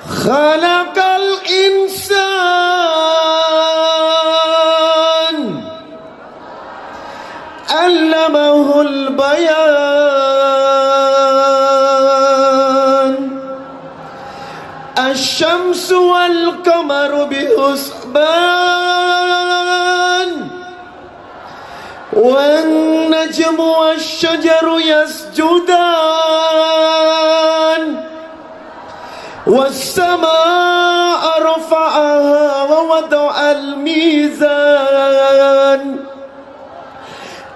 khalaqal insan allamahul bayan asy-syamsu wal qamaru bihusban wan najmu wasy-syajaru yasjudan was-samaa'a rafa'aha wa wada'al mizan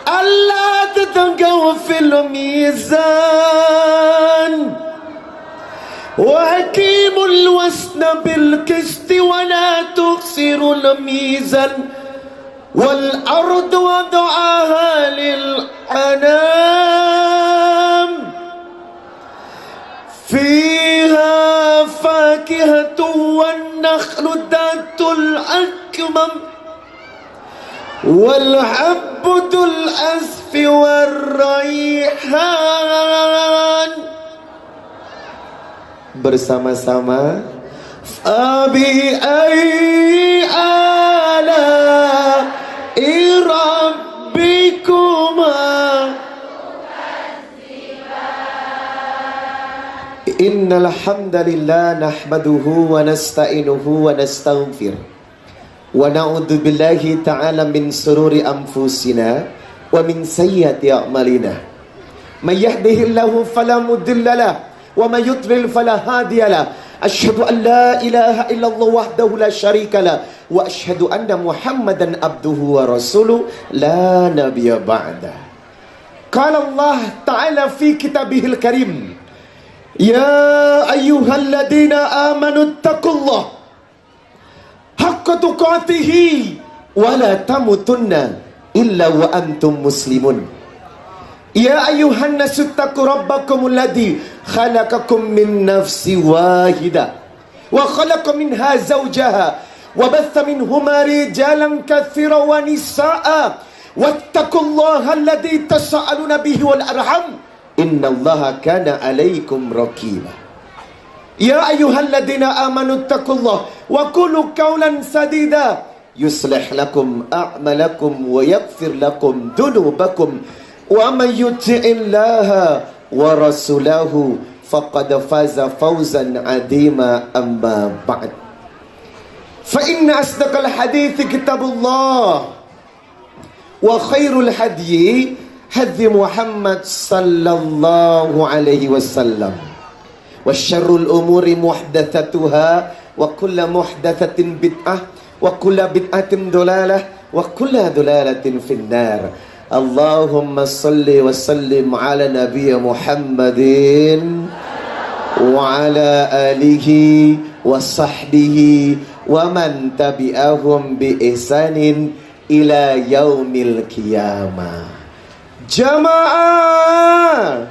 alla tatagaw fil mizan wa aqimul wasna bil qisti wa la tukhsirul mizan wal ardu wada'aha lil anam fiha fakihatun wan nakhlu datul akmam wal habbatul asfi war raihan. Bersama-sama Fabi ayyi ala'i rabbikuma innal hamdalillah nahmaduhu wa nasta'inuhu wa nastaghfir wa na'udzu billahi ta'ala min sururi anfusina wa min sayyiati a'malina may yahdihillahu fala mudilla lahu wa may yudlil fala hadiya lahu asyhadu an la ilaha illallah wahdahu la syarika lahu wa asyhadu anna muhammadan abduhu wa rasuluh la nabiyya ba'da. Qala Allah ta'ala fi kitabihil karim ya ayyuhalladzina amanu taqullaha haqqa tuqatih wa la tamutunna illa wa antum muslimun. Ya ayyuhan nasu taqu rabbakumul ladzi khalaqakum min nafsin wahidah wa khalaqa minha zawjaha wa batha minhuma rijalan katsiran wa nisaa'a wattaqullaha alladzi tasaaluna bihi wal arham innallaha kana 'alaikum raqiba. Ya ayyuhalladzina amanu taqullaha wa qulu qawlan sadida yuslih lakum a'malakum wa yaghfir lakum dhunubakum wa man yuti'illaha wa rasulahu faqad faza fawzan 'azima amma ba'd. Fa inna asdaqal hadithi kitabullah wa khairul hadyi hadyi Muhammad sallallahu alaihi wasallam wa syarrul umuri muhdatsatuha wa kullu muhdatsatin bid'ah wa kullu bid'atin dolalah wa kullu dolalatin finnar. Allahumma salli wa sallim ala nabiyya Muhammadin wa ala alihi wa sahbihi wa man tabi'ahum bi ihsanin ila yaumil qiyamah. Jamaah,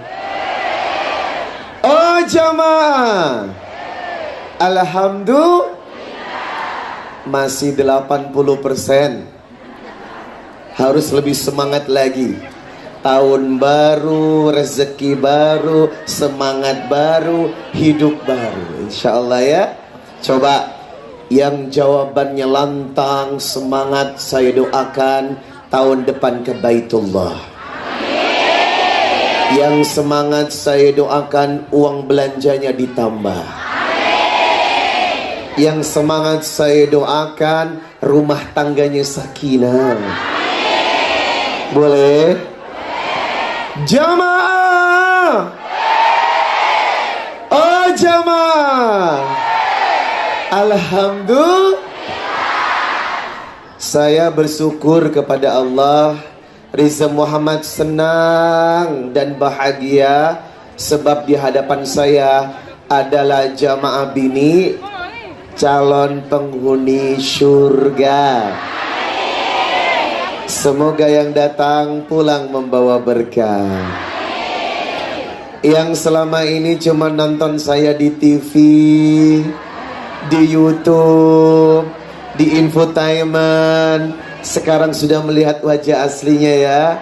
oh jamaah, alhamdulillah masih 80%. Harus lebih semangat lagi. Tahun baru, rezeki baru, semangat baru, hidup baru, insyaallah ya. Coba yang jawabannya lantang, semangat, saya doakan tahun depan ke Baitullah. Yang semangat saya doakan uang belanjanya ditambah. Yang semangat saya doakan rumah tangganya sakinah. Boleh? Jamaah. Oh jamaah. Alhamdulillah. Saya bersyukur kepada Allah. Riza Muhammad senang dan bahagia sebab di hadapan saya adalah jamaah bini calon penghuni surga. Semoga yang datang pulang membawa berkah. Yang selama ini cuma nonton saya di TV, di YouTube, di infotainment, sekarang sudah melihat wajah aslinya ya.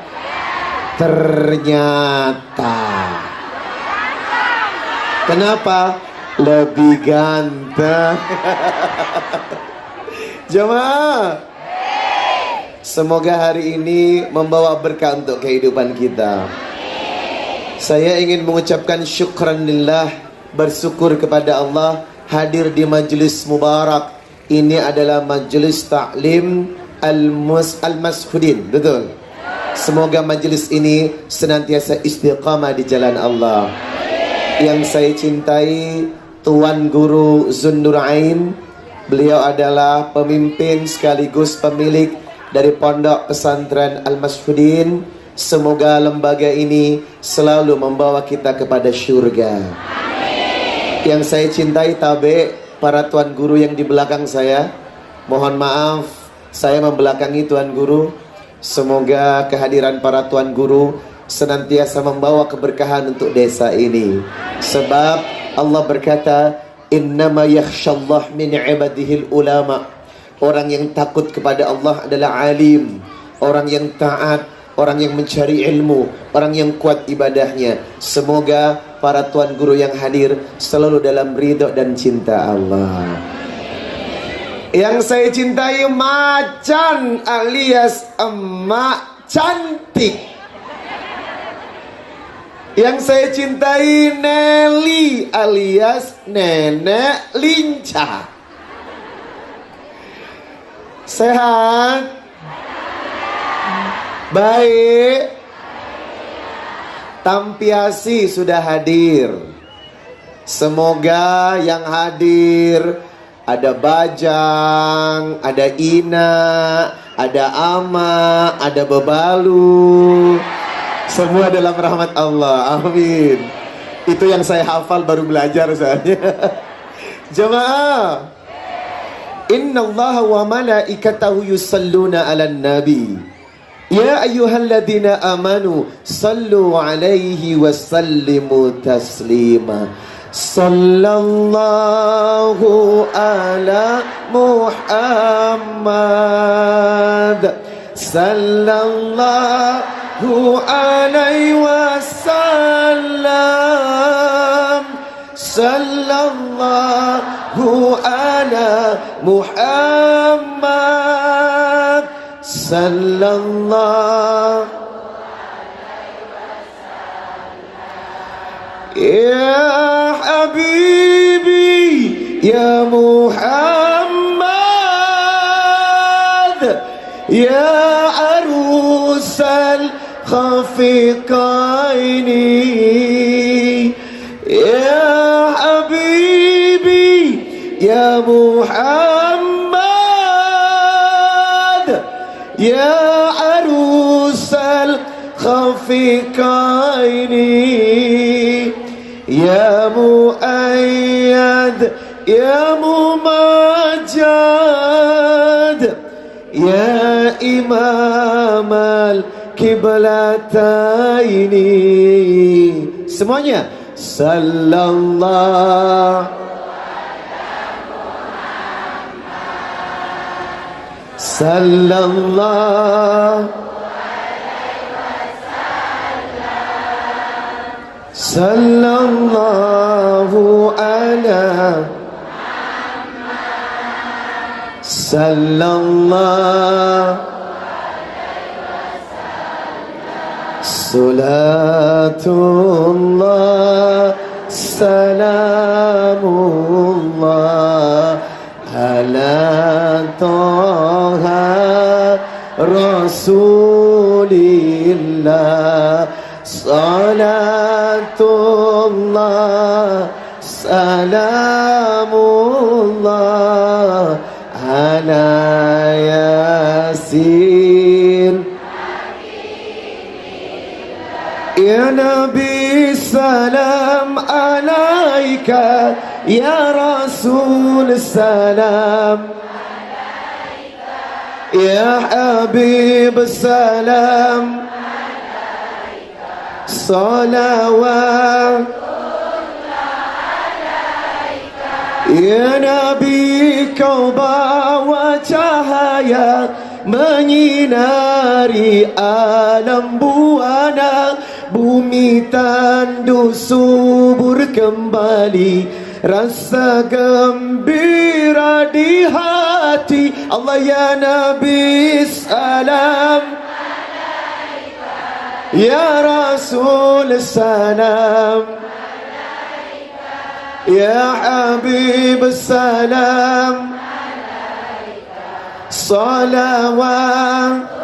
Ternyata. Kenapa? lebih ganteng. Jemaah, semoga hari ini membawa berkah untuk kehidupan kita. Saya ingin mengucapkan syukran lillah, bersyukur kepada Allah hadir di majelis mubarak. Ini adalah majelis ta'lim al-mashudin, betul? Semoga majelis ini senantiasa istiqamah di jalan Allah. Yang saya cintai Tuan Guru Zunnurain, beliau adalah pemimpin sekaligus pemilik dari Pondok Pesantren Al-Mashudin. Semoga lembaga ini selalu membawa kita kepada syurga. Yang saya cintai tabe para tuan guru yang di belakang saya. Mohon maaf saya membelakangi tuan guru. Semoga kehadiran para tuan guru senantiasa membawa keberkahan untuk desa ini. Sebab Allah berkata, innama yakhshallah min ibadihil ulama. Orang yang takut kepada Allah adalah alim, orang yang taat, orang yang mencari ilmu, orang yang kuat ibadahnya. Semoga para tuan guru yang hadir selalu dalam ridho dan cinta Allah. Yang saya cintai Macan alias emak cantik. Yang saya cintai Nelly alias nenek lincah. Sehat? Baik. Tampiasi sudah hadir. Semoga yang hadir ada Bajang, ada Ina, ada Ama, ada Bebalu. Semua dalam rahmat Allah. Amin. Itu yang saya hafal baru belajar soalnya. Jemaah, innallaha wa malaikatahu yusalluna 'alan nabi. Ya ayyuhalladzina amanu sallu 'alaihi wa sallimu taslima. Sallallahu ala Muhammad. Sallallahu alaihi wasallam. Sallallahu ala Muhammad. Sallallahu ya habibi ya Muhammad ya arusal khafiqaini ya habibi ya Muhammad ya arusal khafiqaini ya muayyad ya mumajjad ya imam al-kiblataini. Semuanya sallallahu sallallahu sallallahu ala sallallahu salatullah salamullah ala toha rasulillah. Salatullah salamullah ala yasin. Ya Nabi salam alaika, ya Rasul salam alaika, ya Habib salam salawat ya Nabi, kau bawa cahaya menyinari alam buana, bumi tandus subur kembali, rasa gembira di hati. Allah ya Nabi salam, ya Rasul salam, ya Habib salam, salawat.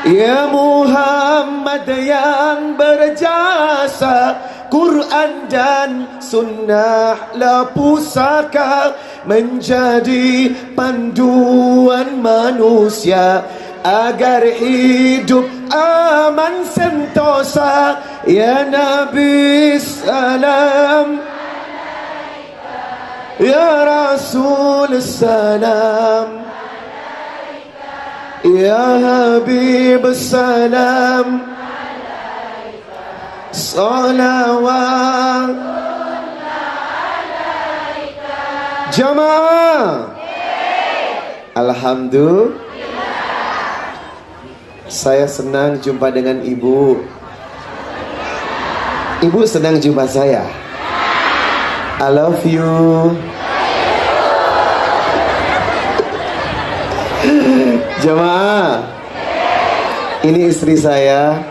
Ya Muhammad yang berjasa, Quran dan sunnahlah pusaka, menjadi panduan manusia agar hidup aman sentosa. Ya Nabi salam, ya Rasul salam, ya Habib salam, salawat. Jamaah, alhamdulillah, saya senang jumpa dengan ibu. Ibu senang jumpa saya. I love you. Jamaah, ini istri saya.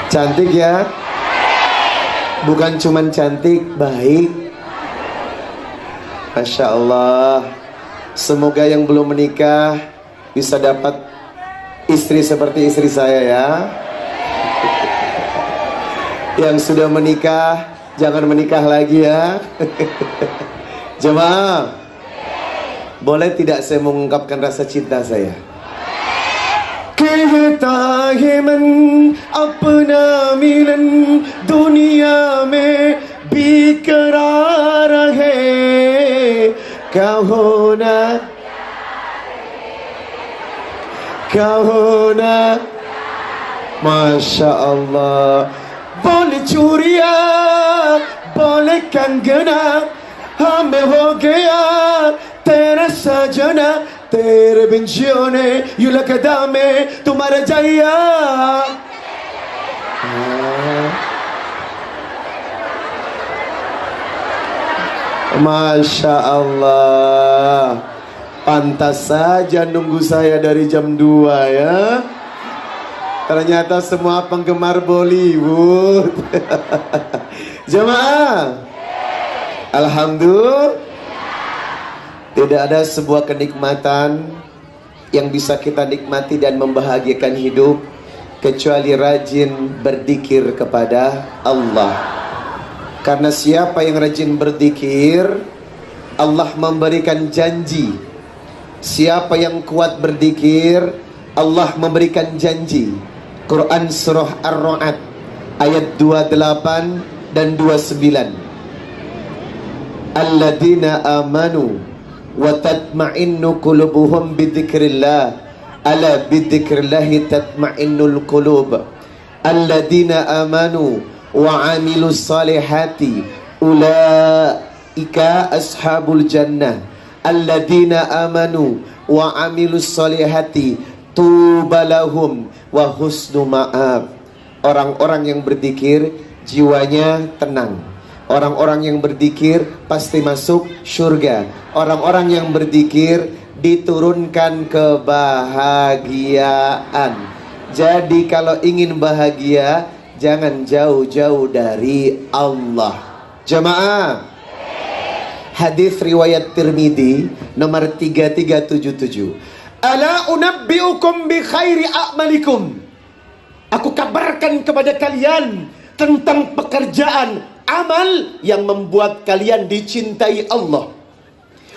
Cantik ya? Bukan cuman cantik, baik. Masya Allah. Semoga yang belum menikah bisa dapat istri seperti istri saya ya. Yang sudah menikah, jangan menikah lagi ya. Jemaah, boleh tidak saya mengungkapkan rasa cinta saya? कहता है मन अपना मिलन दुनिया में बेकरार है, कहो ना Masya Allah. Boleh curiya, boleh Kangana, हमें हो गया तेरा सजना, तेरे बिन जियोने यूं लगता मैं तुम्हारा जाया. Masya Allah. Pantas saja nunggu saya dari jam 2 ya. Ternyata semua penggemar Bollywood. Jemaah, alhamdulillah, tidak ada sebuah kenikmatan yang bisa kita nikmati dan membahagiakan hidup kecuali rajin berzikir kepada Allah. Karena siapa yang rajin berzikir, Allah memberikan janji. Siapa yang kuat berzikir, Allah memberikan janji. Quran surah Ar-Ra'd ayat 28 dan 29. Alladzina amanu wa tatma'innu qulubuhum bidzikrillah, ala bidzikrillahi tatma'innul qulub. Alladzina amanu wa 'amilus salihati ulaika ashabul jannah. Alladzina amanu wa 'amilus salihati tubalahum wa husnu ma'ab. Orang-orang yang berzikir jiwanya tenang. Orang-orang yang berzikir pasti masuk surga. Orang-orang yang berzikir diturunkan kebahagiaan. Jadi kalau ingin bahagia, jangan jauh-jauh dari Allah. Jamaah, hadis riwayat Tirmidzi nomor 3377. Ala unabbiukum bi khairi a'malikum. Aku kabarkan kepada kalian tentang pekerjaan amal yang membuat kalian dicintai Allah.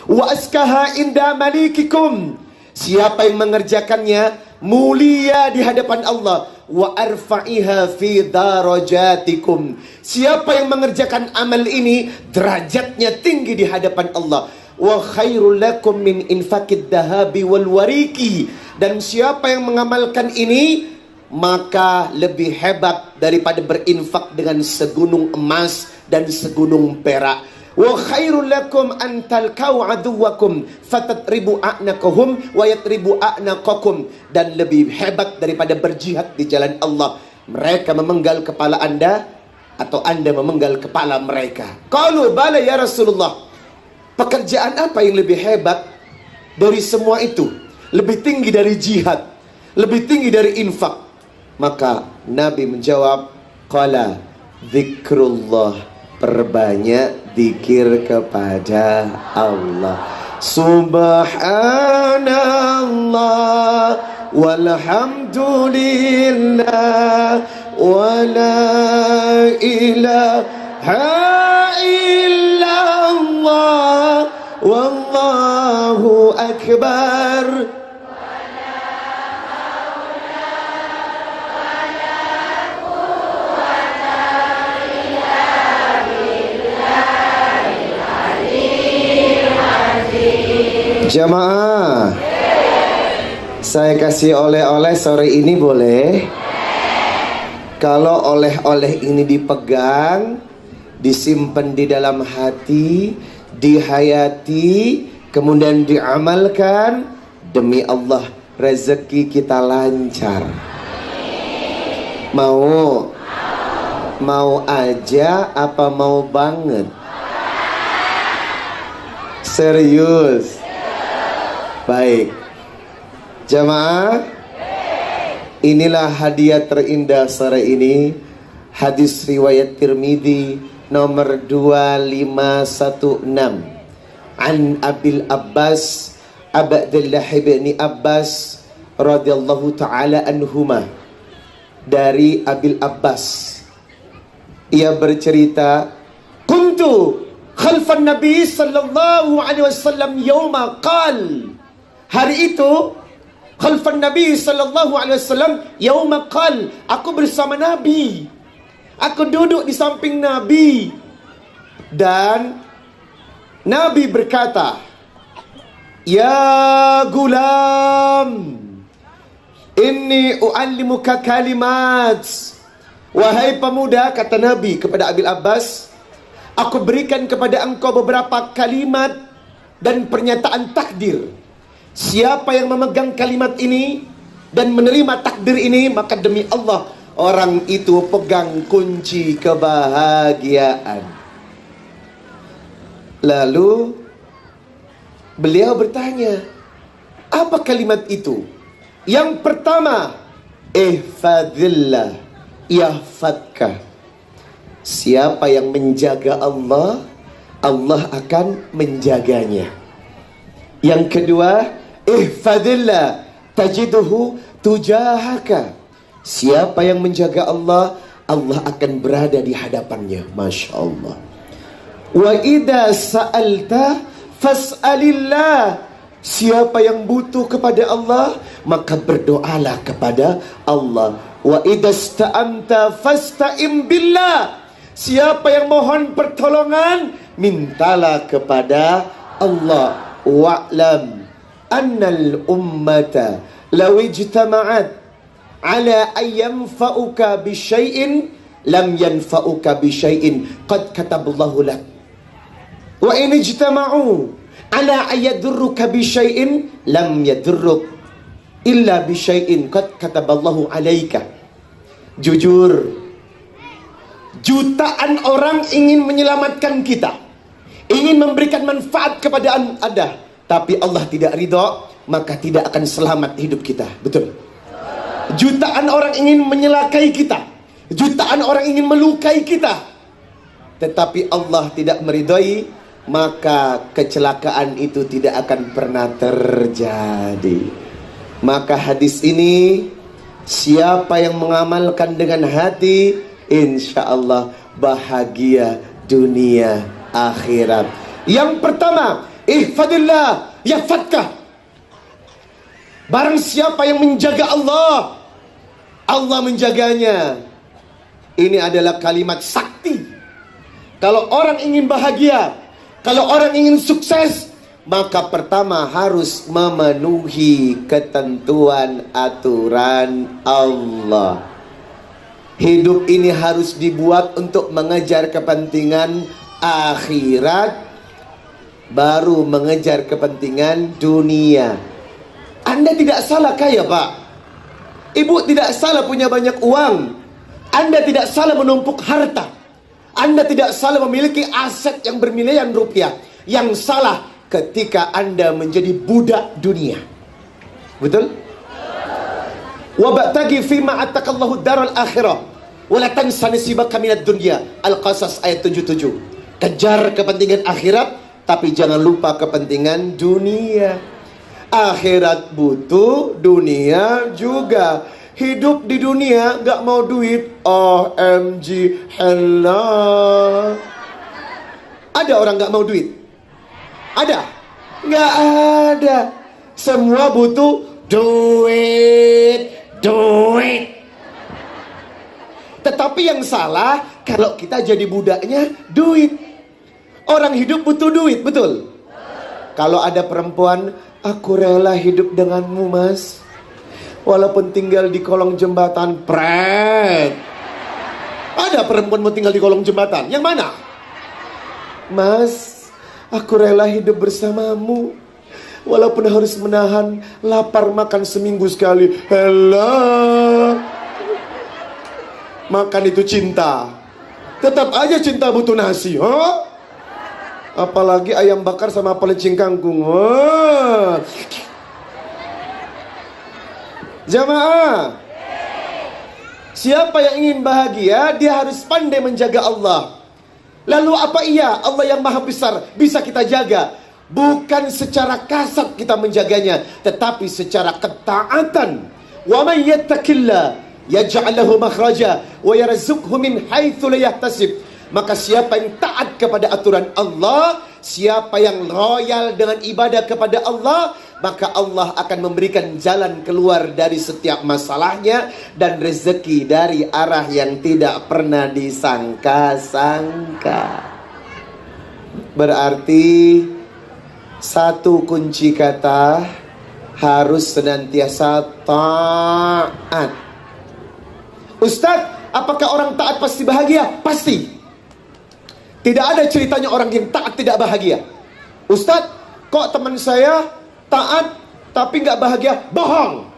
Wa askaha inda malikikum. Siapa yang mengerjakannya mulia di hadapan Allah. Wa arfa'iha fi darajatikum. Siapa yang mengerjakan amal ini derajatnya tinggi di hadapan Allah. Wa khairul lakum min infaqid dahabi wal wariki. Dan siapa yang mengamalkan ini, maka lebih hebat daripada berinfak dengan segunung emas dan segunung perak. Wa khairul lakum an talqau aduwakum fatatribu a'naqahum wa yatribu a'naqakum. Dan lebih hebat daripada berjihad di jalan Allah, mereka memenggal kepala Anda atau Anda memenggal kepala mereka. Qalu bala ya Rasulullah. Pekerjaan apa yang lebih hebat dari semua itu? Lebih tinggi dari jihad, lebih tinggi dari infak. Maka Nabi menjawab, qala zikrullah, perbanyak zikir kepada Allah. Subhanallah walhamdulillah wala ilaha illallah wallahu akbar. Jamaah, saya kasih oleh-oleh sore ini boleh? Kalau oleh-oleh ini dipegang, disimpan di dalam hati, dihayati, kemudian diamalkan, demi Allah rezeki kita lancar. Mau? Mau aja apa mau banget? Serius? Baik, jamaah, inilah hadiah terindah sore ini. Hadis riwayat Tirmidzi nomor 2516. An Abil Abbas Abdullah bin Abbas radhiyallahu taala anhuma. Dari Abil Abbas, ia bercerita, kuntu khalfan Nabi sallallahu alaihi wasallam yauma qal. Hari itu khalfan Nabi sallallahu alaihi wasallam yauma qal, aku bersama Nabi. Aku duduk di samping Nabi dan Nabi berkata, "Ya gulam, inni uallimuka kalimat." Wahai pemuda, kata Nabi kepada Abil Abbas, aku berikan kepada engkau beberapa kalimat dan pernyataan takdir. Siapa yang memegang kalimat ini dan menerima takdir ini, maka demi Allah orang itu pegang kunci kebahagiaan. Lalu beliau bertanya, apa kalimat itu? Yang pertama, ihfadillah yahfadka. Siapa yang menjaga Allah, Allah akan menjaganya. Yang kedua, ihfadillah tajiduhu tujahaka. Siapa yang menjaga Allah, Allah akan berada di hadapannya. Masya Allah. Wa idha sa'alta fas'alillah. Siapa yang butuh kepada Allah, maka berdoalah kepada Allah. Wa idha sta'anta fasta'im billah. Siapa yang mohon pertolongan, mintalah kepada Allah. Wa'lam annal ummata law ijtama'at ala ayyamfa'uka bisyai'in lam yanfa'uka bisyai'in qad kataballahu lak. Wa in ijtama'u ala ayyadurruka bisyai'in lam yadurruk illa bisyai'in qad kataballahu alaika. Jujur, jutaan orang ingin menyelamatkan kita, ingin memberikan manfaat kepada Anda, tapi Allah tidak ridho, maka tidak akan selamat hidup kita. Betul? Jutaan orang ingin menyelakai kita, jutaan orang ingin melukai kita, tetapi Allah tidak meridhoi, maka kecelakaan itu tidak akan pernah terjadi. Maka hadis ini, siapa yang mengamalkan dengan hati, insya Allah bahagia dunia akhirat. Yang pertama, ihfadillah yahfadka. Barang siapa yang menjaga Allah, Allah menjaganya. Ini adalah kalimat sakti. Kalau orang ingin bahagia, kalau orang ingin sukses, maka pertama harus memenuhi ketentuan aturan Allah. Hidup ini harus dibuat untuk mengejar kepentingan akhirat, baru mengejar kepentingan dunia. Anda tidak salah kaya, Pak. Ibu tidak salah punya banyak uang. Anda tidak salah menumpuk harta. Anda tidak salah memiliki aset yang bermiliaran rupiah. Yang salah ketika Anda menjadi budak dunia. Betul? Wabtaghi fima atakallahu daral akhirah wala tansa nasibaka minad dunya. Al-Qasas ayat 77. Kejar kepentingan akhirat, tapi jangan lupa kepentingan dunia. Akhirat butuh, dunia juga. Hidup di dunia gak mau duit. OMG, hello. Ada orang gak mau duit? Ada? Gak ada. Semua butuh duit. Tetapi yang salah kalau kita jadi budaknya duit. Orang hidup butuh duit, betul? Kalau ada perempuan, aku rela hidup denganmu, mas, walaupun tinggal di kolong jembatan. Pret. Ada perempuan mau tinggal di kolong jembatan. Yang mana? Mas, aku rela hidup bersamamu walaupun harus menahan lapar makan seminggu sekali. Hello. Makan itu cinta. Tetap aja cinta butuh nasi, huh? Apalagi ayam bakar sama pelecing kangkung. Jamaah, siapa yang ingin bahagia, dia harus pandai menjaga Allah. Lalu apa iya Allah yang maha besar bisa kita jaga? Bukan secara kasat kita menjaganya, tetapi secara ketaatan. Wa may yattaqillah yaj'al lahu makhraja wa yarzuqhu min haitsu la yahtasib. Maka siapa yang taat kepada aturan Allah, siapa yang loyal dengan ibadah kepada Allah, maka Allah akan memberikan jalan keluar dari setiap masalahnya dan rezeki dari arah yang tidak pernah disangka-sangka. Berarti satu kunci kata, harus senantiasa taat. Ustadz, apakah orang taat pasti bahagia? Pasti. Tidak ada ceritanya orang yang taat tidak bahagia. Ustadz, kok teman saya taat tapi nggak bahagia? Bohong.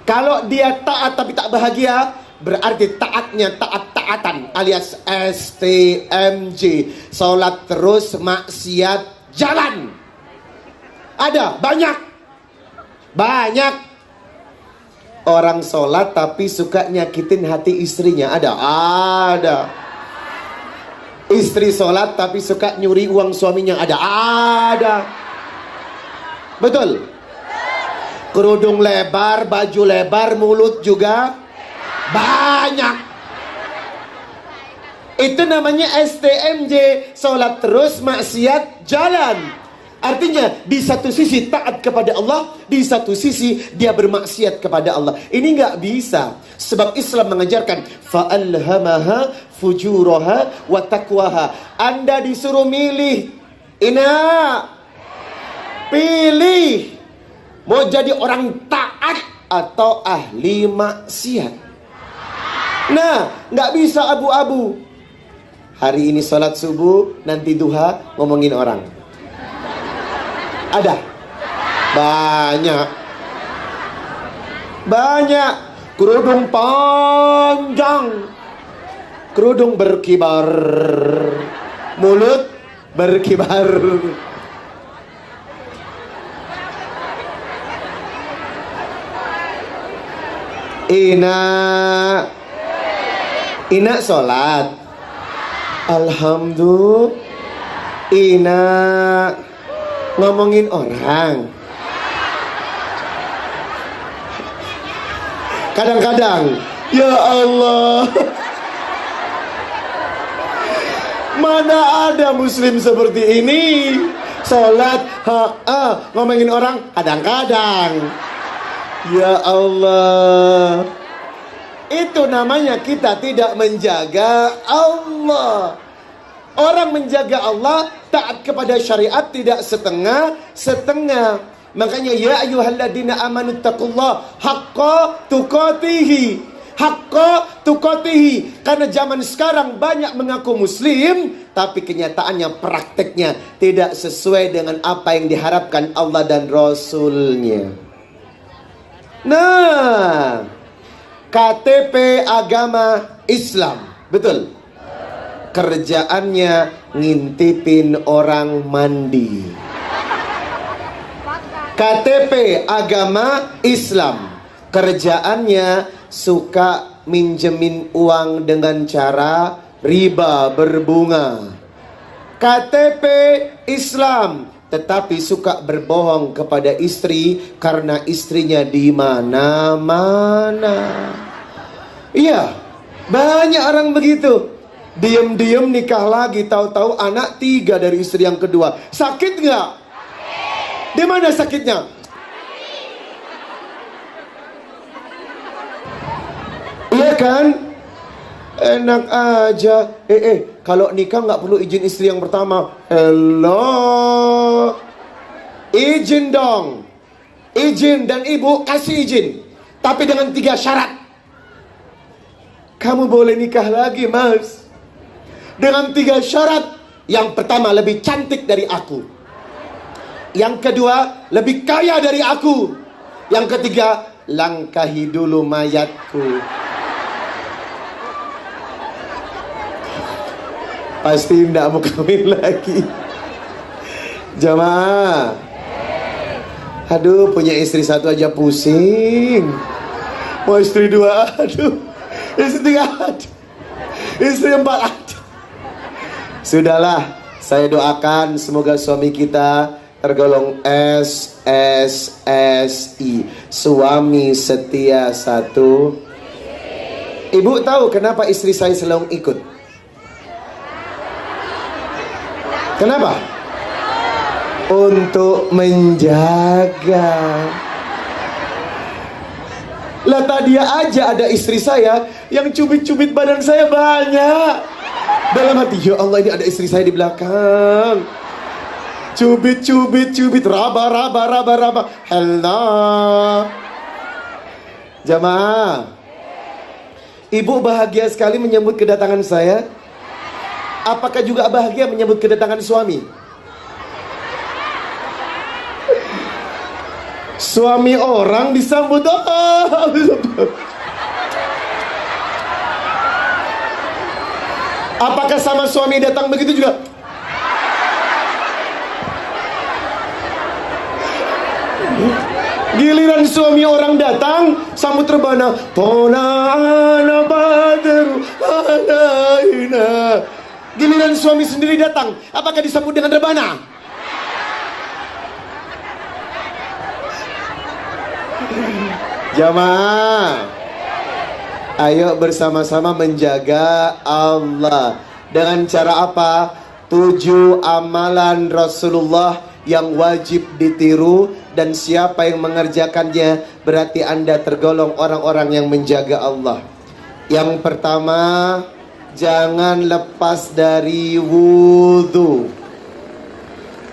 Kalau dia taat tapi tak bahagia, berarti taatnya taat-taatan alias STMJ. Sholat terus, maksiat jalan. Ada, banyak. Orang sholat tapi suka nyakitin hati istrinya. Ada. Istri sholat tapi suka nyuri uang suaminya. Ada. Betul? Kerudung lebar, baju lebar, mulut juga banyak. Itu namanya STMJ. Sholat terus, maksiat jalan. Artinya di satu sisi taat kepada Allah, di satu sisi dia bermaksiat kepada Allah. Ini nggak bisa. Sebab Islam mengajarkan fa'alhamaha fujuraha wa taqwaha. Anda disuruh milih. Pilih. Mau jadi orang taat atau ahli maksiat. Nah, nggak bisa abu-abu. Hari ini sholat subuh, nanti duha ngomongin orang. Ada? Banyak. Kerudung panjang, kerudung berkibar, mulut berkibar. Ina sholat. Alhamdulillah. Ina ngomongin orang. Kadang-kadang, ya Allah, mana ada muslim seperti ini? Sholat, ngomongin orang, kadang-kadang. Ya Allah, itu namanya kita tidak menjaga Allah. Orang menjaga Allah, taat kepada syariat tidak setengah-setengah. Makanya ya ayyuhalladzina amanu taqullaha haqqa tuqatih. Haqqa tuqatih. Karena zaman sekarang banyak mengaku muslim, tapi kenyataannya prakteknya tidak sesuai dengan apa yang diharapkan Allah dan Rasulnya. Nah, KTP agama Islam, betul? kerjaannya ngintipin orang mandi. KTP agama Islam, kerjaannya suka minjemin uang dengan cara riba berbunga. KTP Islam, tetapi suka berbohong kepada istri karena istrinya di mana-mana. Iya, banyak orang begitu. Diam-diam nikah lagi, tahu-tahu anak 3 dari istri yang kedua. Sakit nggak? Di mana sakitnya? Iya kan? Enak aja. Kalau nikah nggak perlu izin istri yang pertama. Hello, izin dong. Izin, dan ibu kasih izin, tapi dengan 3 syarat. Kamu boleh nikah lagi, Mas, dengan 3 syarat. Yang pertama, lebih cantik dari aku. Yang kedua, lebih kaya dari aku. Yang ketiga, langkahi dulu mayatku. Pasti tidak mau kawin lagi. Jamaah, aduh, punya istri 1 aja pusing. Mau istri 2, aduh. Istri 3, aduh. Istri 4, aduh. Sudahlah, saya doakan semoga suami kita tergolong SSSI, suami setia 1. Ibu tahu kenapa istri saya selalu ikut? Kenapa? Untuk menjaga. Lah tadi aja ada istri saya yang cubit-cubit badan saya banyak. Dalam hati, ya Allah, ini ada istri saya di belakang. Cubit, raba. Hello. Jamaah, ibu bahagia sekali menyambut kedatangan saya. Apakah juga bahagia menyambut kedatangan suami? Suami orang disambut. Apakah sama suami datang begitu juga? Giliran suami orang datang, sambut rebana. Tonana badru alaina. Giliran suami sendiri datang, apakah disambut dengan rebana? Jamaah, ayo bersama-sama menjaga Allah. Dengan cara apa? 7 amalan Rasulullah yang wajib ditiru, dan siapa yang mengerjakannya berarti Anda tergolong orang-orang yang menjaga Allah. Yang pertama, jangan lepas dari wudhu.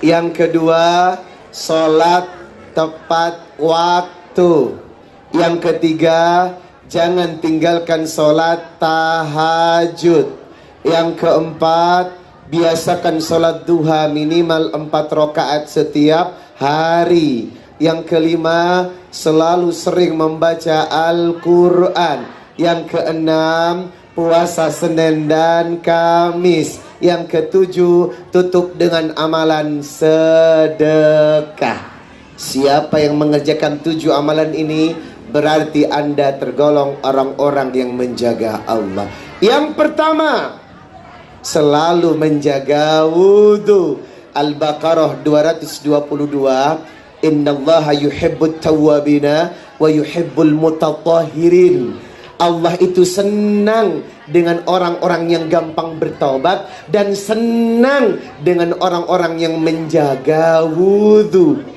Yang kedua, sholat tepat waktu. Yang ketiga, jangan tinggalkan sholat tahajud. Yang keempat, biasakan sholat duha minimal 4 rakaat setiap hari. Yang kelima, selalu sering membaca Al-Quran. Yang keenam, puasa Senin dan Kamis. Yang ketujuh, tutup dengan amalan sedekah. Siapa yang mengerjakan 7 amalan ini berarti Anda tergolong orang-orang yang menjaga Allah. Yang pertama, selalu menjaga wudhu. Al-Baqarah 222. Innallaha yuhibbut tawwabina wa yuhibbul mutatahhirin. Allah itu senang dengan orang-orang yang gampang bertaubat dan senang dengan orang-orang yang menjaga wudhu.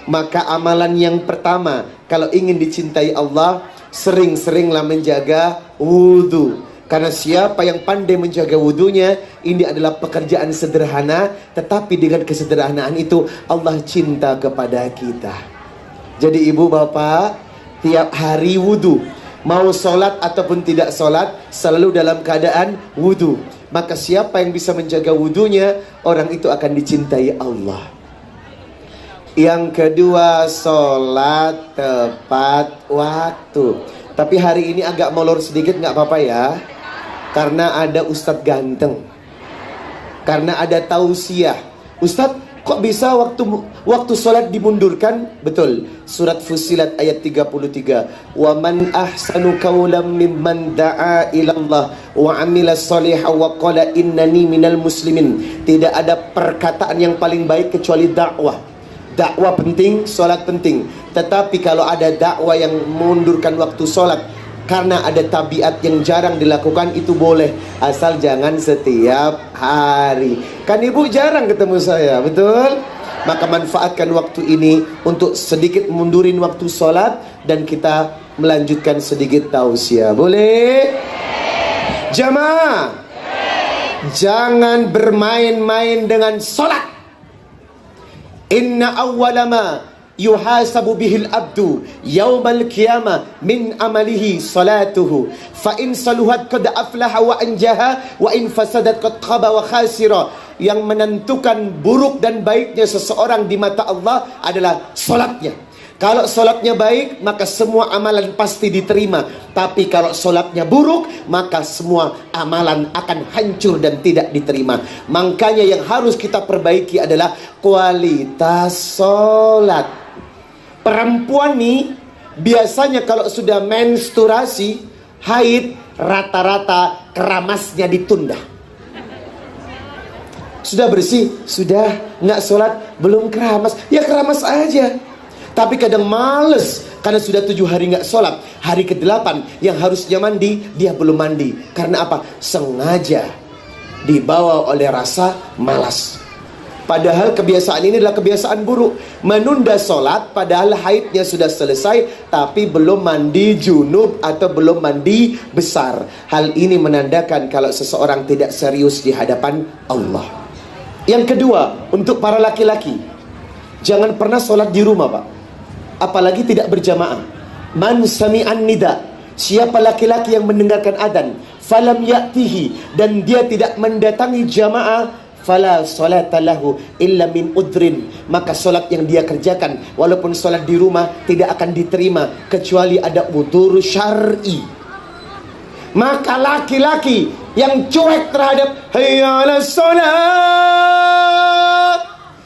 Maka amalan yang pertama, kalau ingin dicintai Allah, sering-seringlah menjaga wudhu. Karena siapa yang pandai menjaga wudhunya, ini adalah pekerjaan sederhana, tetapi dengan kesederhanaan itu Allah cinta kepada kita. Jadi ibu bapak, tiap hari wudhu, mau sholat ataupun tidak sholat, selalu dalam keadaan wudhu. Maka siapa yang bisa menjaga wudhunya, orang itu akan dicintai Allah. Yang kedua, sholat tepat waktu. Tapi hari ini agak molor sedikit, nggak apa-apa ya. Karena ada Ustadz ganteng, karena ada tausiah. Ustadz, kok bisa waktu sholat dimundurkan? Betul, surat Fussilat ayat 33. Wa man ahsanu qawlan mimman da'a ilallah wa amila shalihan wa qala innani minal muslimin. Tidak ada perkataan yang paling baik kecuali dakwah. Dakwah penting, sholat penting. Tetapi kalau ada dakwah yang mundurkan waktu sholat karena ada tabiat yang jarang dilakukan, itu boleh, asal jangan setiap hari. Kan ibu jarang ketemu saya, betul? Maka manfaatkan waktu ini untuk sedikit mundurin waktu sholat, dan kita melanjutkan sedikit tausiah. Boleh? Jamaah, jangan bermain-main dengan sholat. Inna awwalama yuhasabu bihil abdu yaumal qiyamah min amalihi salatuhu fa in saluhat qad aflaha wa anjaha wa in fasadat qad khaba wa khasira. Yang menentukan buruk dan baiknya seseorang di mata Allah adalah salatnya. Kalau salatnya baik, maka semua amalan pasti diterima. Tapi kalau salatnya buruk, maka semua amalan akan hancur dan tidak diterima. Makanya yang harus kita perbaiki adalah kualitas salat. Perempuan nih biasanya kalau sudah menstruasi, haid, rata-rata keramasnya ditunda. Sudah bersih, sudah nggak sholat, belum keramas, ya keramas aja. Tapi kadang males karena sudah 7 hari nggak sholat. Hari ke-8 yang harusnya mandi, dia belum mandi. Karena apa? Sengaja dibawa oleh rasa malas. Padahal kebiasaan ini adalah kebiasaan buruk. Menunda sholat padahal haidnya sudah selesai, tapi belum mandi junub atau belum mandi besar. Hal ini menandakan kalau seseorang tidak serius di hadapan Allah. Yang kedua, untuk para laki-laki, jangan pernah sholat di rumah, Pak. Apalagi tidak berjamaah. Man sami'an nida, siapa laki-laki yang mendengarkan adzan, falam ya'tihi, dan dia tidak mendatangi jamaah, fala salata lahu illa min udrin, maka solat yang dia kerjakan walaupun solat di rumah tidak akan diterima kecuali ada udzur syar'i. Maka laki-laki yang cuek terhadap hayya 'alas shalah,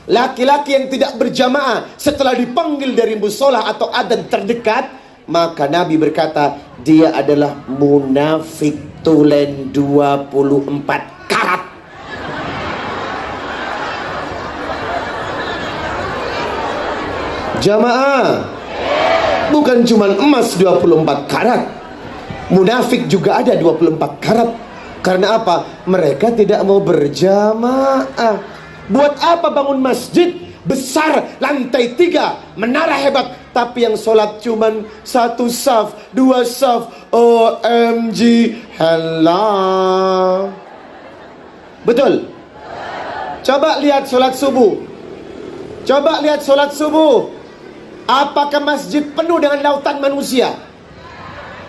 laki-laki yang tidak berjamaah setelah dipanggil dari musola atau adzan terdekat, maka Nabi berkata dia adalah munafik tulen 24 karat. Jamaah, bukan cuma emas 24 karat, munafik juga ada 24 karat. Karena apa? Mereka tidak mau berjamaah. Buat apa bangun masjid besar, lantai 3, menara hebat, tapi yang sholat cuman 1 saf, 2 saf? OMG, hello. Betul? Coba lihat sholat subuh. Coba lihat sholat subuh. Apakah masjid penuh dengan lautan manusia?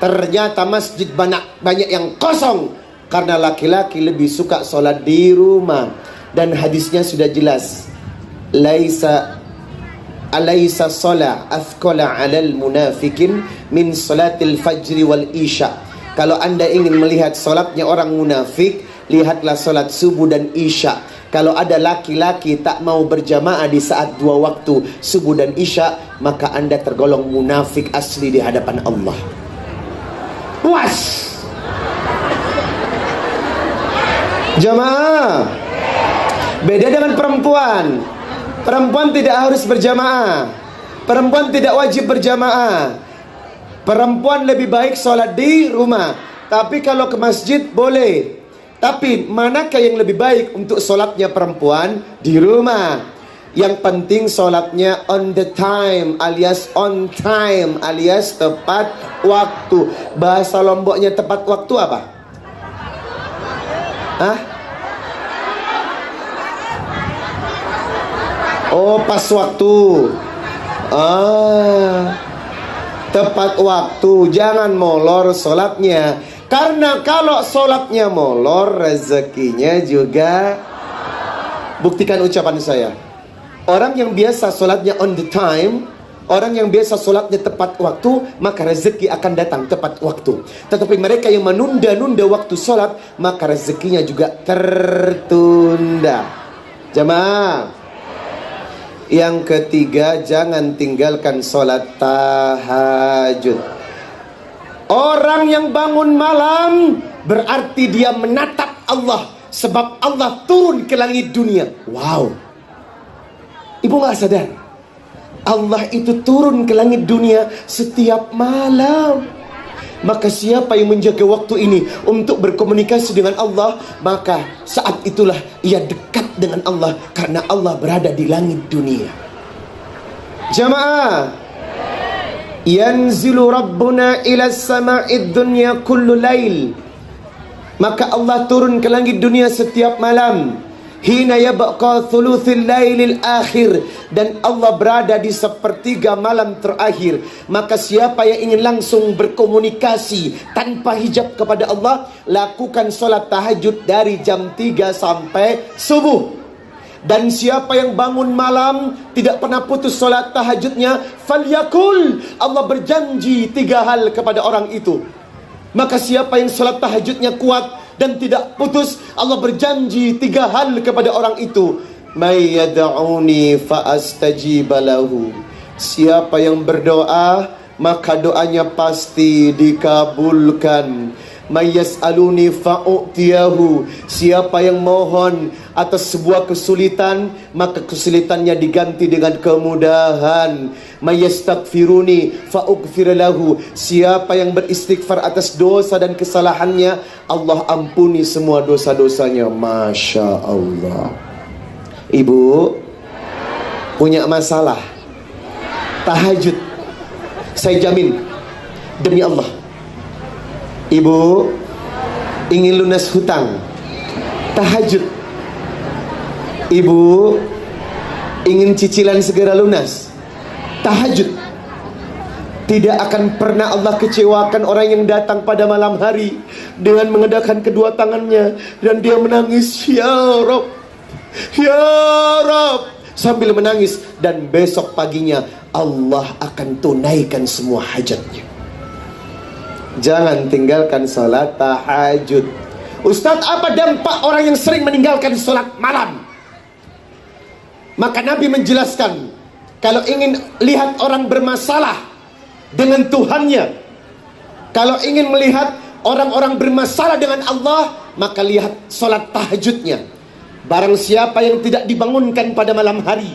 Ternyata masjid banyak yang kosong, karena laki-laki lebih suka sholat di rumah. Dan hadisnya sudah jelas, alaysa sholat athqala 'alal munafikin min salatil fajri wal isya. Kalau anda ingin melihat sholatnya orang munafik, lihatlah sholat subuh dan isya. Kalau ada laki-laki tak mau berjamaah di saat 2 waktu subuh dan isya, maka anda tergolong munafik asli di hadapan Allah. Puas. Jamaah, beda dengan perempuan. Perempuan tidak harus berjamaah. Perempuan tidak wajib berjamaah. Perempuan lebih baik sholat di rumah. Tapi kalau ke masjid boleh. Tapi manakah yang lebih baik untuk sholatnya perempuan? Di rumah. Yang penting sholatnya on the time, alias on time, alias tepat waktu. Bahasa Lomboknya tepat waktu apa? Hah? Oh, pas waktu. Tepat waktu. Jangan molor sholatnya. Karena kalau sholatnya molor, rezekinya juga. Buktikan ucapan saya. Orang yang biasa sholatnya on the time, Orang yang biasa sholatnya tepat waktu, maka rezeki akan datang tepat waktu. Tetapi mereka yang menunda-nunda waktu sholat, maka rezekinya juga tertunda. Jamaah. Yang ketiga, jangan tinggalkan sholat tahajud. Orang yang bangun malam berarti dia menatap Allah, sebab Allah turun ke langit dunia. Wow. Ibu gak sadar, Allah itu turun ke langit dunia setiap malam. Maka siapa yang menjaga waktu ini untuk berkomunikasi dengan Allah, maka saat itulah ia dekat dengan Allah, karena Allah berada di langit dunia. Jamaah, yanzilu Rabbuna ila sama'id dunya kullu lail. Maka Allah turun ke langit dunia setiap malam. Hina yabqa thuluthil lailil akhir, dan Allah berada di sepertiga malam terakhir. Maka siapa yang ingin langsung berkomunikasi tanpa hijab kepada Allah, lakukan sholat tahajud dari jam 3 sampai subuh. Dan siapa yang bangun malam tidak pernah putus sholat tahajudnya, falyakul, Allah berjanji 3 hal kepada orang itu. Maka siapa yang sholat tahajudnya kuat dan tidak putus, Allah berjanji 3 hal kepada orang itu. May yad'uni fa astajiba lahu. Siapa yang berdoa, maka doanya pasti dikabulkan. May yas'aluni fa u'tiyahu. Siapa yang mohon atas sebuah kesulitan, maka kesulitannya diganti dengan kemudahan. May yastaghfiruni fa ughfir lahu. Siapa yang beristighfar atas dosa dan kesalahannya, Allah ampuni semua dosa-dosanya. Masya Allah. Ibu punya masalah tahajud, saya jamin demi Allah, ibu ingin lunas hutang, tahajud. Ibu ingin cicilan segera lunas, tahajud. Tidak akan pernah Allah kecewakan orang yang datang pada malam hari dengan mengedahkan kedua tangannya dan dia menangis, ya Rabb, ya Rabb, sambil menangis. Dan besok paginya Allah akan tunaikan semua hajatnya. Jangan tinggalkan sholat tahajud. Ustadz, apa dampak orang yang sering meninggalkan sholat malam? Maka Nabi menjelaskan, kalau ingin lihat orang bermasalah dengan Tuhannya, kalau ingin melihat orang-orang bermasalah dengan Allah, maka lihat sholat tahajudnya. Barang siapa yang tidak dibangunkan pada malam hari,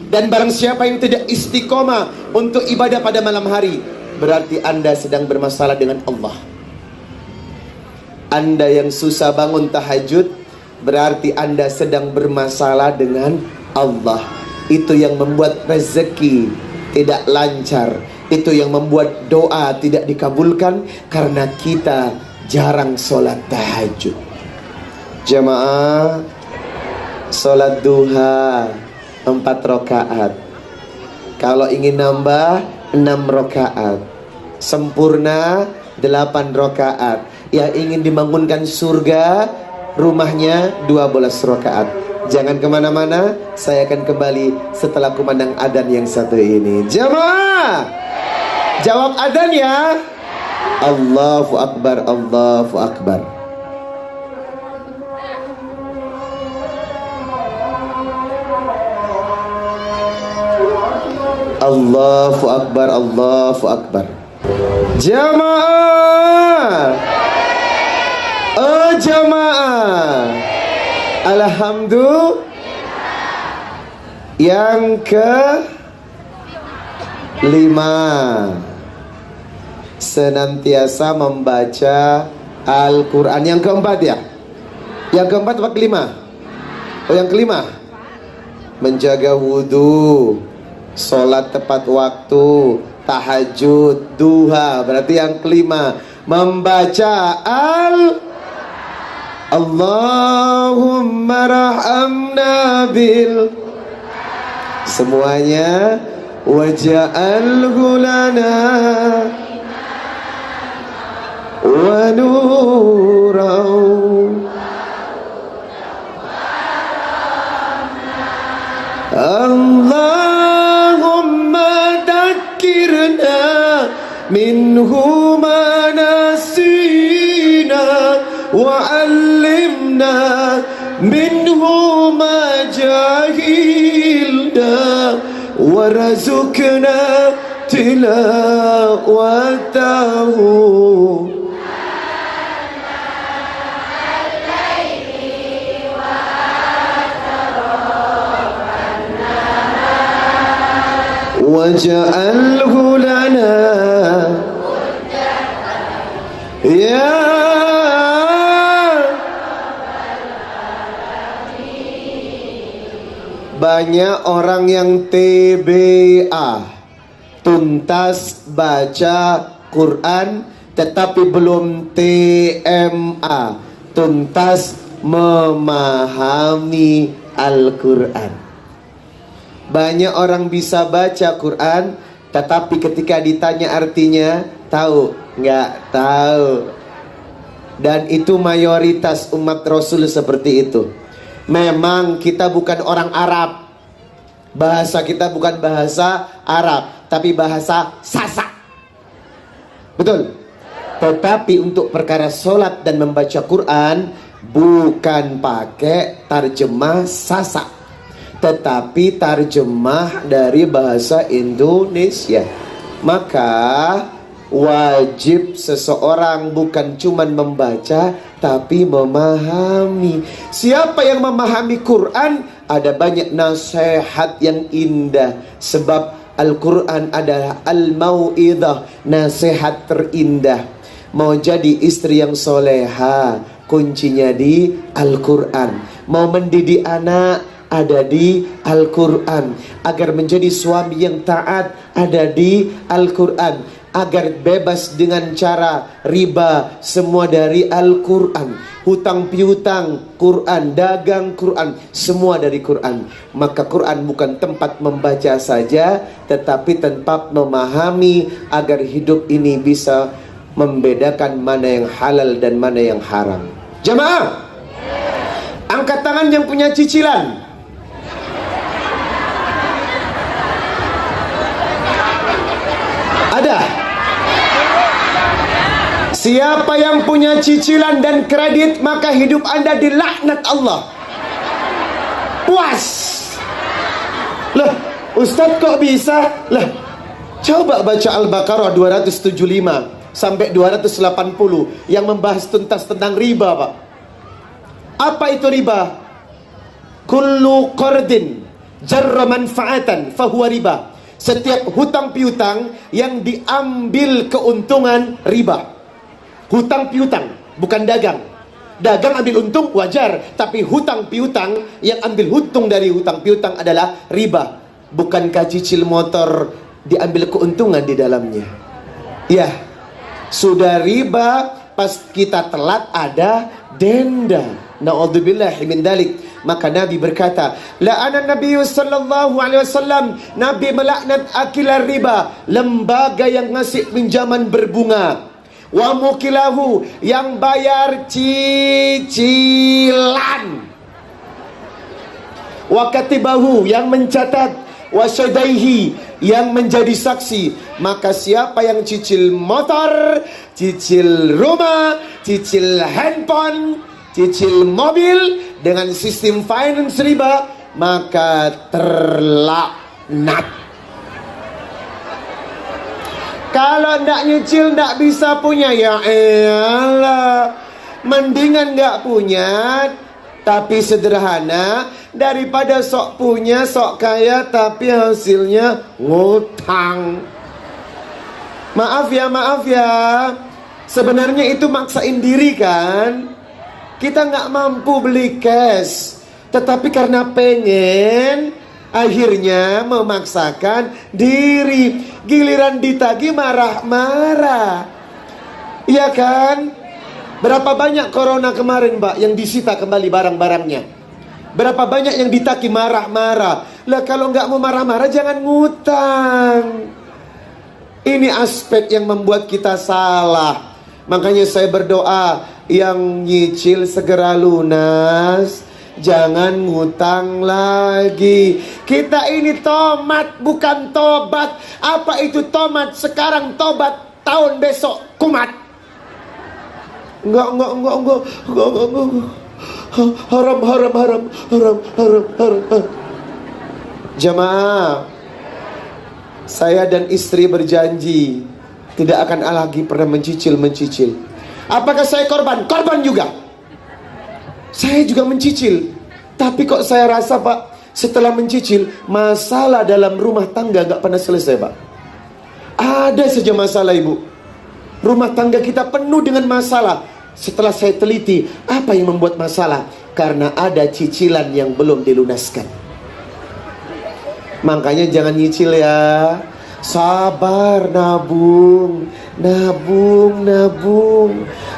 dan barang siapa yang tidak istiqomah untuk ibadah pada malam hari, berarti Anda sedang bermasalah dengan Allah. Anda yang susah bangun tahajud, berarti Anda sedang bermasalah dengan Allah. Itu yang membuat rezeki tidak lancar. Itu yang membuat doa tidak dikabulkan, karena kita jarang sholat tahajud. Jamaah, sholat duha 4 rakaat. Kalau ingin nambah 6 rakaat. Sempurna 8 rakaat. Yang ingin dibangunkan surga, rumahnya 12 rakaat. Jangan kemana-mana, saya akan kembali setelah kumandang adzan yang satu ini. Jamaah, jawab adzan ya. Allahu Akbar, Allahu Akbar. Allahu Akbar, Allahu Akbar. Jamaah, oh jamaah, alhamdulillah. Yang ke-5, senantiasa membaca Al-Quran. Yang keempat ya? Yang keempat apa kelima? Oh yang kelima, menjaga wudhu, sholat tepat waktu, tahajud, duha. Berarti yang kelima, membaca Allahumma rahamna bil, semuanya, waja'alhu lana wa nurau, Allahumma minhu ma nasina wa 'allimna minhu ma jahilna wa razukna tilawatahu. Waj'alhu lana ya banyak orang yang TBA, tuntas baca Quran, tetapi belum TMA, tuntas memahami Al-Quran. Banyak orang bisa baca Quran, tetapi ketika ditanya artinya, tahu? Nggak tahu. Dan itu mayoritas umat Rasul seperti itu. Memang kita bukan orang Arab, bahasa kita bukan bahasa Arab, tapi bahasa Sasak. Betul? Tetapi untuk perkara sholat dan membaca Quran, bukan pakai tarjemah Sasak, tetapi tarjemah dari bahasa Indonesia. Maka wajib seseorang bukan cuma membaca, tapi memahami. Siapa yang memahami Quran, ada banyak nasihat yang indah. Sebab Al-Quran adalah al-mau'idah, nasihat terindah. Mau jadi istri yang soleha, kuncinya di Al-Quran. Mau mendidik anak, ada di Al-Quran. Agar menjadi suami yang taat, ada di Al-Quran. Agar bebas dengan cara riba, semua dari Al-Quran. Hutang piutang, Quran. Dagang, Quran. Semua dari Quran. Maka Quran bukan tempat membaca saja, tetapi tempat memahami, agar hidup ini bisa membedakan mana yang halal dan mana yang haram. Jamaah, angkat tangan yang punya cicilan. Ada? Siapa yang punya cicilan dan kredit, maka hidup Anda dilaknat Allah. Puas. Lah, Ustadz kok bisa? Lah, coba baca Al-Baqarah 275 sampai 280 yang membahas tuntas tentang riba, Pak. Apa itu riba? Kullu qardin jarra manfaatan fahuwa riba. Setiap hutang piutang yang diambil keuntungan, riba. Hutang piutang, bukan dagang. Dagang ambil untung wajar, tapi hutang piutang yang ambil untung dari hutang piutang adalah riba. Bukankah cicil motor diambil keuntungan di dalamnya? Ya, sudah riba, pas kita telat ada denda. Na'udzubillahi min dalik. Maka Nabi berkata, la'ana Nabi sallallahu alaihi wasallam, Nabi melaknat akilar riba, lembaga yang ngasih pinjaman berbunga, wa mukilahu, yang bayar cicilan, wa katibahu, yang mencatat, wa syadaihi, yang menjadi saksi. Maka siapa yang cicil motor, cicil rumah, cicil handphone, cicil mobil dengan sistem finance riba, maka terlaknat. Kalau ndak nyicil ndak bisa punya, ya elah, mendingan nggak punya tapi sederhana, daripada sok punya sok kaya tapi hasilnya ngutang. Maaf ya, sebenarnya itu maksain diri kan. Kita nggak mampu beli cash, tetapi karena pengen, akhirnya memaksakan diri. Giliran ditagih marah-marah, iya kan? Berapa banyak corona kemarin, Mbak, yang disita kembali barang-barangnya? Berapa banyak yang ditagih marah-marah? Lah kalau nggak mau marah-marah jangan ngutang. Ini aspek yang membuat kita salah. Makanya saya berdoa, yang nyicil segera lunas, jangan ngutang lagi. Kita ini tomat bukan tobat. Apa itu tomat? Sekarang tobat tahun besok kumat. Enggak. Haram. Jamaah, saya dan istri berjanji tidak akan lagi pernah mencicil. Apakah saya korban? Korban juga. Saya juga mencicil. Tapi kok saya rasa, Pak, setelah mencicil, masalah dalam rumah tangga gak pernah selesai, Pak. Ada saja masalah, Ibu. Rumah tangga kita penuh dengan masalah. Setelah saya teliti, apa yang membuat masalah? Karena ada cicilan yang belum dilunaskan. Makanya jangan nyicil ya. Sabar, nabung.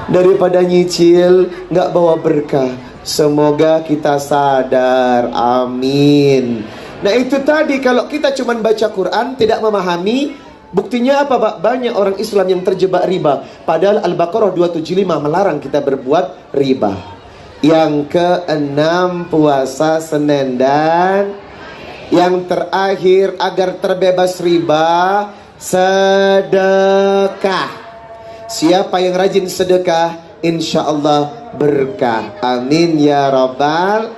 Daripada nyicil nggak bawa berkah. Semoga kita sadar. Amin. Nah itu tadi, kalau kita cuma baca Quran tidak memahami, buktinya apa, Pak? Banyak orang Islam yang terjebak riba. Padahal Al-Baqarah 275 melarang kita berbuat riba. Yang keenam, puasa Senin dan yang terakhir, agar terbebas riba, sedekah. Siapa yang rajin sedekah, insya Allah berkah. Amin ya rabbal